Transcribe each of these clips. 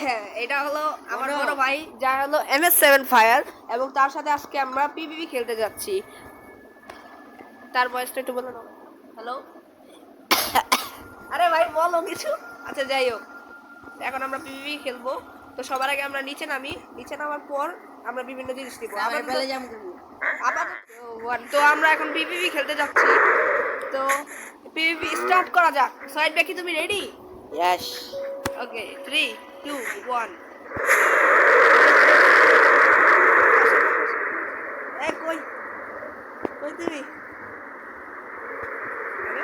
হ্যাঁ, এটা হলো আমার বড় ভাই, যার হলো MS7 ফায়ার, এবং তার সাথে আজকে আমরা পিভিপি খেলতে যাচ্ছি। তার বয়সটা একটু বলে দাও। হ্যালো। আরে ভাই বলো কিছু। আচ্ছা যাই হোক, এখন আমরা পিভিপি খেলবো। তো সবার আগে আমরা নিচে নামি, নিচে নামার পর আমরা বিভিন্ন জিনিস নিব। তো আমরা এখন পিভিপি খেলতে যাচ্ছি। তো পিভিপি স্টার্ট করা যাক। সাইড ব্যাকি তুমি রেডি? Yes. ওকে 3 2 1। এ কই কই তুমি? আরে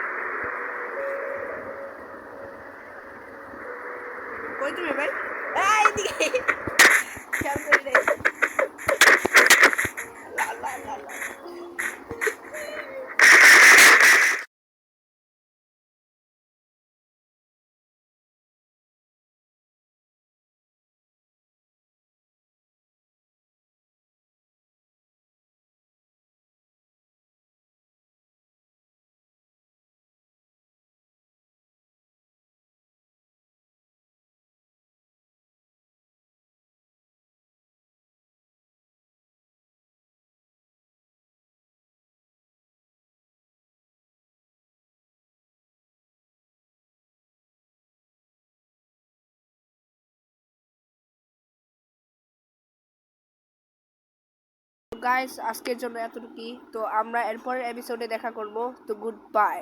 কই তুমি ভাই? এই দিকে খেয়াল করি নাই। লা লা লা লা। গাইস, আজকের জন্য এতটুকুই। তো আমরা এরপরের এপিসোডে দেখা করব। তো গুড বাই।